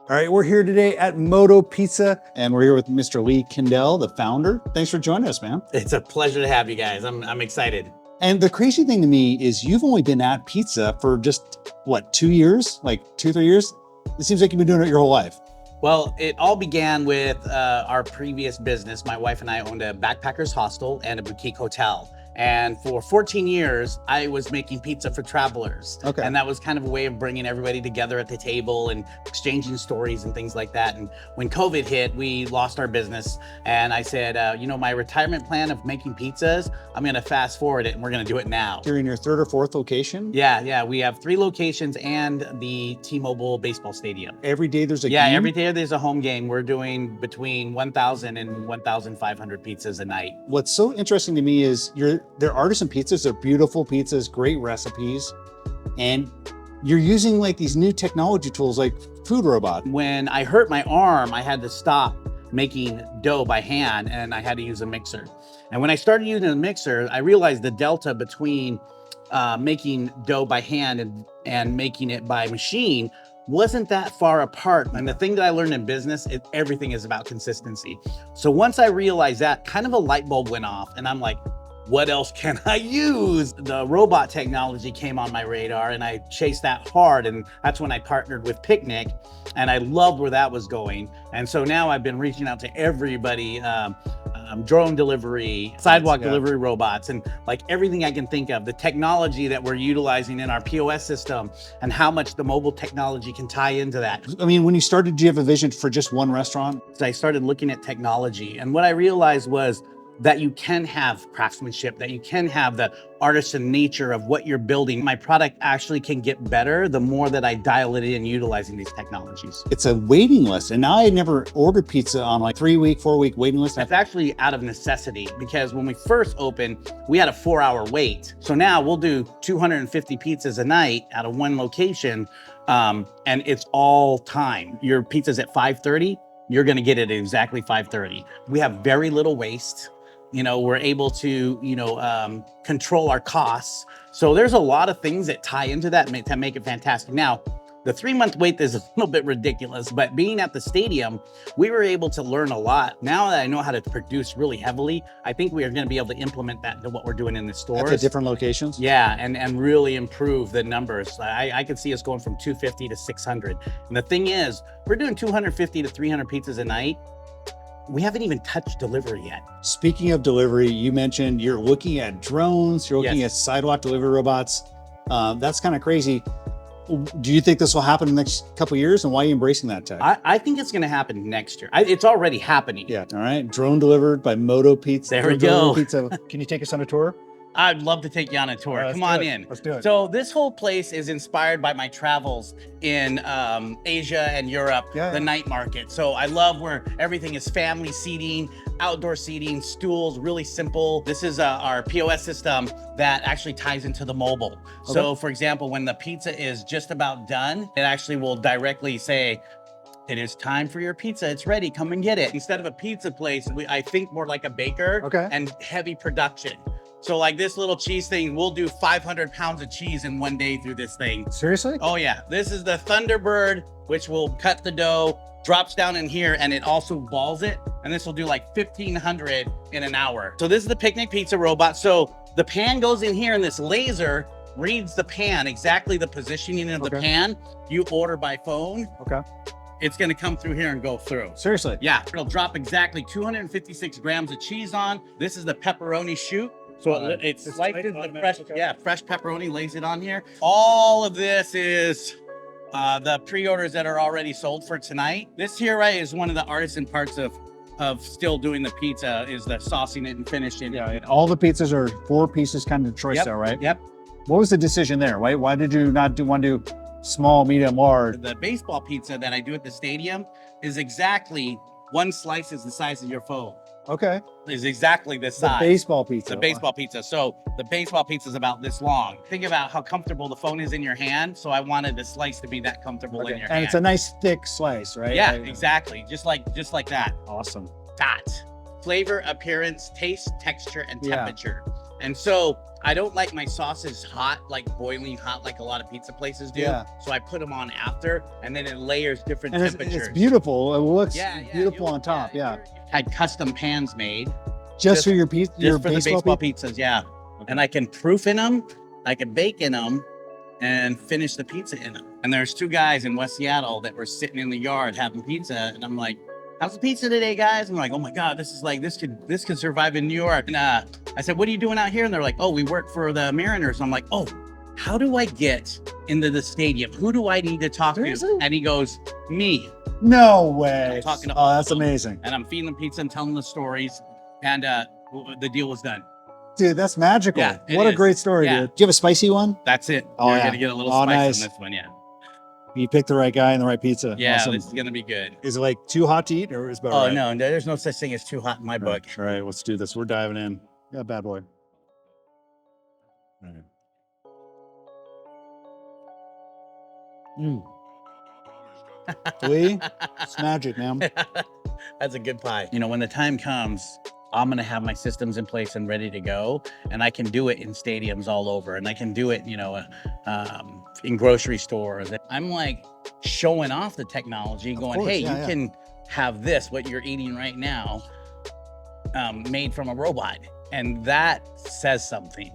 All right, we're here today at Moto Pizza, and we're here with Mr. Lee Kindell, the founder. Thanks for joining us, man. It's a pleasure to have you guys. I'm excited. And the crazy thing to me is you've only been at pizza for just, what, 2 years? Like 2-3 years? It seems like you've been doing it your whole life. Well, it all began with our previous business. My wife and I owned a backpackers hostel and a boutique hotel. And for 14 years, I was making pizza for travelers. Okay. And that was kind of a way of bringing everybody together at the table and exchanging stories and things like that. And when COVID hit, we lost our business. And I said, you know, my retirement plan of making pizzas, I'm gonna fast forward it and we're gonna do it now. You're in your third or fourth location? Yeah, we have 3 locations and the T-Mobile baseball stadium. Every day there's a game? Yeah, every day there's a home game. We're doing between 1,000 and 1,500 pizzas a night. What's so interesting to me is they're artisan pizzas, they're beautiful pizzas, great recipes, and you're using like these new technology tools like food robot. When I hurt my arm, I had to stop making dough by hand and I had to use a mixer. And when I started using a mixer, I realized the delta between making dough by hand and making it by machine wasn't that far apart. And the thing that I learned in business, everything is about consistency. So once I realized that, kind of a light bulb went off and I'm like, what else can I use? The robot technology came on my radar and I chased that hard. And that's when I partnered with Picnic and I loved where that was going. And so now I've been reaching out to everybody, drone delivery, sidewalk delivery robots, and like everything I can think of, the technology that we're utilizing in our POS system and how much the mobile technology can tie into that. I mean, when you started, do you have a vision for just one restaurant? So I started looking at technology and what I realized was that you can have craftsmanship, that you can have the artisan nature of what you're building. My product actually can get better the more that I dial it in utilizing these technologies. It's a waiting list. And now I never ordered pizza on like 3-week, 4-week waiting list. That's actually out of necessity because when we first opened, we had a 4-hour wait. So now we'll do 250 pizzas a night out of one location. And it's all time. Your pizza's at 5:30, you're gonna get it at exactly 5:30. We have very little waste. You know, we're able to, control our costs. So there's a lot of things that tie into that to make it fantastic. Now, the 3-month wait is a little bit ridiculous, but being at the stadium, we were able to learn a lot. Now that I know how to produce really heavily, I think we are going to be able to implement that into what we're doing in the stores. At different locations? Yeah, and really improve the numbers. I could see us going from 250 to 600. And the thing is, we're doing 250 to 300 pizzas a night. We haven't even touched delivery yet. Speaking of delivery, you mentioned you're looking at drones, you're looking at sidewalk delivery robots. That's kind of crazy. Do you think this will happen in the next couple of years, and why are you embracing that tech? I think it's gonna happen next year. It's already happening. Yeah, all right. Drone delivered by Moto Pizza. There we go. Pizza. Can you take us on a tour? I'd love to take you on a tour. Come on in. Let's do it. So this whole place is inspired by my travels in Asia and Europe, the night market. So I love where everything is family seating, outdoor seating, stools, really simple. This is our POS system that actually ties into the mobile. Okay. So for example, when the pizza is just about done, it actually will directly say, it is time for your pizza. It's ready. Come and get it. Instead of a pizza place, I think more like a baker and heavy production. So like this little cheese thing, we'll do 500 pounds of cheese in one day through this thing. Seriously? Oh yeah. This is the Thunderbird, which will cut the dough, drops down in here, and it also balls it. And this will do like 1,500 in an hour. So this is the Picnic Pizza robot. So the pan goes in here and this laser reads the pan, exactly the positioning of the pan. You order by phone. Okay. It's gonna come through here and go through. Seriously? Yeah, it'll drop exactly 256 grams of cheese on. This is the pepperoni chute. So it's slices the fresh, fresh pepperoni, lays it on here. All of this is the pre-orders that are already sold for tonight. This here, right, is one of the artisan parts of still doing the pizza, is the saucing it and finishing it. Yeah, all the pizzas are 4 pieces kind of choice there, right? Yep. What was the decision there, right? Why did you not want to do small, medium, large? The baseball pizza that I do at the stadium is exactly 1 slice is the size of your phone. Okay. Is exactly this size. The baseball pizza. The baseball pizza. So the baseball pizza is about this long. Think about how comfortable the phone is in your hand. So I wanted the slice to be that comfortable in your hand. And it's a nice thick slice, right? Yeah, exactly. Just like that. Awesome. Flavor, appearance, taste, texture, and temperature. And so I don't like my sauces hot, like boiling hot, like a lot of pizza places do. Yeah. So I put them on after, and then it layers different And temperatures. it's beautiful. It looks Yeah, beautiful on top. Yeah. Had custom pans made Just for your pizza, just for the baseball pizzas. Yeah. And I can proof in them, I can bake in them, and finish the pizza in them. And there's 2 guys in West Seattle that were sitting in the yard having pizza, and I'm like, "How's the pizza today, guys?" I'm like, "Oh my God, this is like this could survive in New York." And I said, "What are you doing out here?" And they're like, "Oh, we work for the Mariners." And I'm like, "Oh, how do I get into the stadium? Who do I need to talk to?" And he goes, "Me." No way. I'm talking to oh, that's amazing. And I'm feeding them pizza and telling the stories, and the deal was done. Dude, that's magical. Yeah, what a great story, Yeah. dude. Do you have a spicy one? That's it. Oh, You're yeah. gonna get a little Oh, spice nice. on this one, yeah. You picked the right guy and the right pizza. Yeah, Awesome. this is gonna be good. Is it like too hot to eat, or is it about Oh right? no, there's no such thing as too hot in my book. All right, let's do this. We're diving in. Yeah, bad boy. All right. Lee, it's magic, man. That's a good pie. You know, when the time comes, I'm gonna have my systems in place and ready to go, and I can do it in stadiums all over, and I can do it, in grocery stores. I'm like showing off the technology, going, course, "Hey, yeah, you can have this, what you're eating right now, made from a robot," and that says something.